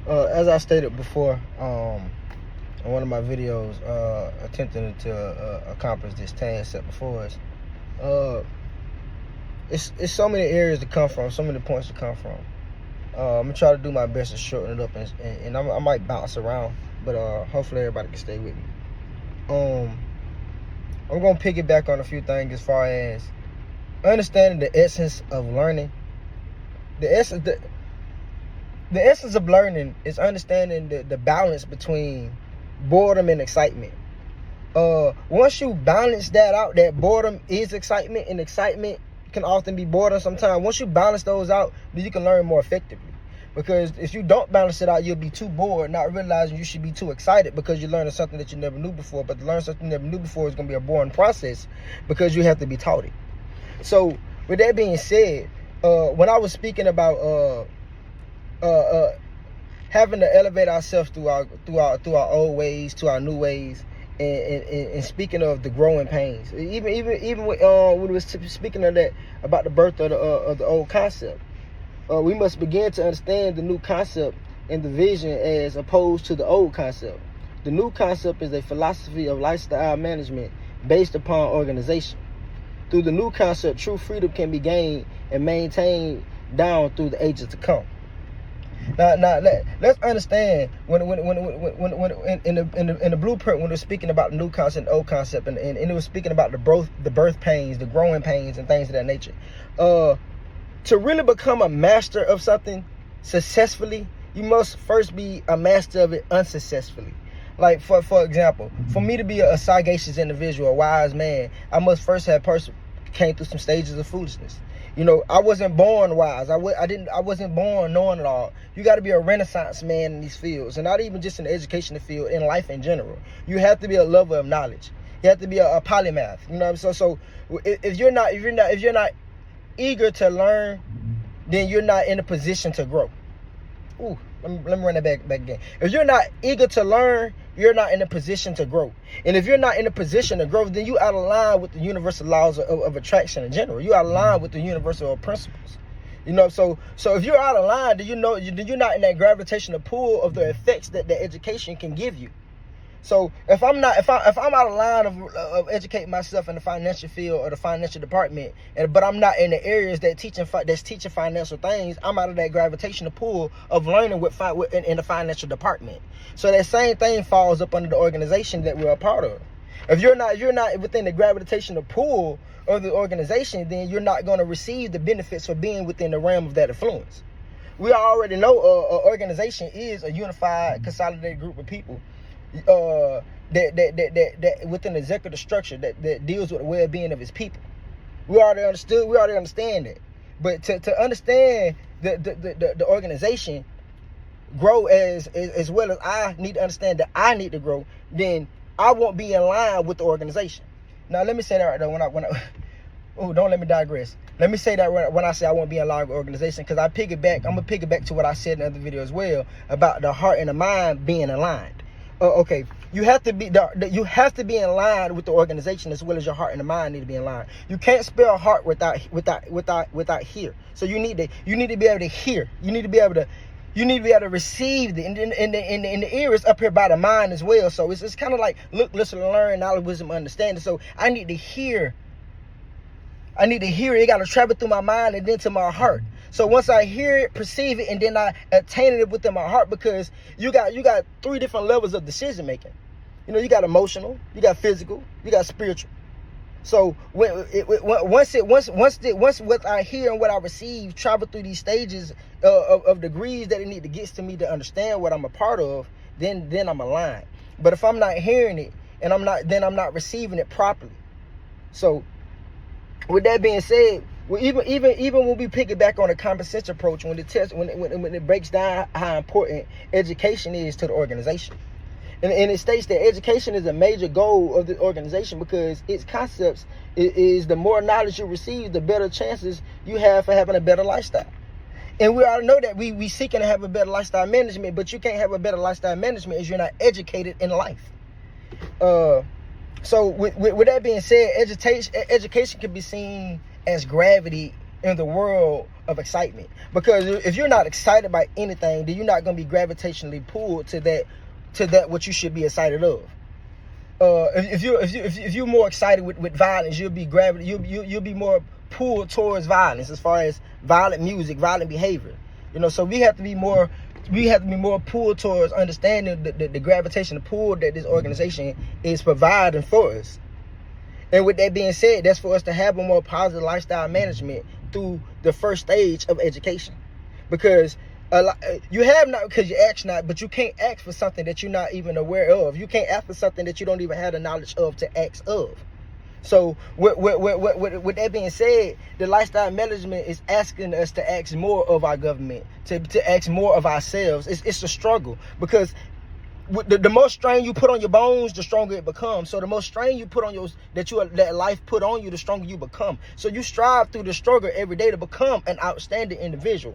As I stated before, in one of my videos, attempting to accomplish this task set before us, it's so many areas to come from, so many points to come from. I'm gonna try to do my best to shorten it up, and I might bounce around, but hopefully everybody can stay with me. I'm gonna piggyback on a few things as far as understanding the essence of learning. The essence of learning is understanding the balance between boredom and excitement. Once you balance that out, that boredom is excitement and excitement can often be boredom sometimes. Once you balance those out, then you can learn more effectively. Because if you don't balance it out, you'll be too bored, not realizing you should be too excited because you're learning something that you never knew before. But to learn something you never knew before is going to be a boring process because you have to be taught it. So with that being said, when I was speaking about having to elevate ourselves through our old ways to our new ways, and speaking of the growing pains, even when we was speaking of that about the birth of the old concept, we must begin to understand the new concept and the vision as opposed to the old concept. The new concept is a philosophy of lifestyle management based upon organization. Through the new concept, true freedom can be gained and maintained down through the ages to come. Now, let's understand when in the blueprint, when they're speaking about the new concept, the old concept, and it was speaking about the birth pains, the growing pains, and things of that nature. To really become a master of something successfully, you must first be a master of it unsuccessfully. Like for example, for me to be a sagacious individual, a wise man, I must first have came through some stages of foolishness. You know, I wasn't born wise. I wasn't born knowing it all. You got to be a renaissance man in these fields, and not even just in the education field, in life in general. You have to be a lover of knowledge. You have to be a polymath. You know what I'm saying? So if you're not eager to learn, then you're not in a position to grow. Ooh, let me run that back again. If you're not eager to learn, you're not in a position to grow. And if you're not in a position to grow, then you out of line with the universal laws of attraction in general. You out of line with the universal principles. You know, so if you're out of line, then you're not in that gravitational pull of the effects that the education can give you. So if I'm out of line of educating myself in the financial field or the financial department, but I'm not in the areas that's teaching financial things, I'm out of that gravitational pull of learning in the financial department. So that same thing falls up under the organization that we're a part of. If you're not within the gravitational pull of the organization, then you're not going to receive the benefits of being within the realm of that influence. We already know an organization is a unified, consolidated group of people that within the executive structure that deals with the well-being of its people. We already understand it. But to understand the organization grow as well as I need to understand that I need to grow, then I won't be in line with the organization. Now let me say that right there don't let me digress. Let me say that when I say I won't be in line with the organization, because I'm gonna piggyback to what I said in another video as well about the heart and the mind being aligned. Okay, you have to be in line with the organization as well as your heart and the mind need to be in line. You can't spell heart without hear. So you need to be able to hear. You need to be able to receive and the ear is up here by the mind as well. So it's kind of like look, listen, learn, knowledge, wisdom, understanding. So I need to hear. It got to travel through my mind and then to my heart. So once I hear it, perceive it, and then I attain it within my heart, because you got 3 different levels of decision making. You know, you got emotional, you got physical, you got spiritual. So once what I hear and what I receive travel through these stages of degrees that it need to get to me to understand what I'm a part of, then I'm aligned. But if I'm not hearing it and I'm not receiving it properly. So with that being said, well, even when we pick it back on a common sense approach, when it breaks down how important education is to the organization, and it states that education is a major goal of the organization because its concepts is the more knowledge you receive, the better chances you have for having a better lifestyle. And we already know that we seeking to have a better lifestyle management, but you can't have a better lifestyle management if you're not educated in life. So with that being said, education can be seen as gravity in the world of excitement. Because if you're not excited by anything, then you're not going to be gravitationally pulled to that what you should be excited of. If you're more excited with violence, you'll be more pulled towards violence, as far as violent music, violent behavior. So we have to be more pulled towards understanding the gravitation, the pull that this organization is providing for us. And with that being said, that's for us to have a more positive lifestyle management through the first stage of education. Because you have not because you ask not, but you can't ask for something that you're not even aware of. You can't ask for something that you don't even have the knowledge of to ask of. So with that being said, the lifestyle management is asking us to ask more of our government, to ask more of ourselves. It's a struggle, because the more strain you put on your bones, the stronger it becomes. So the more strain you put on that life put on you, the stronger you become. So you strive through the struggle every day to become an outstanding individual.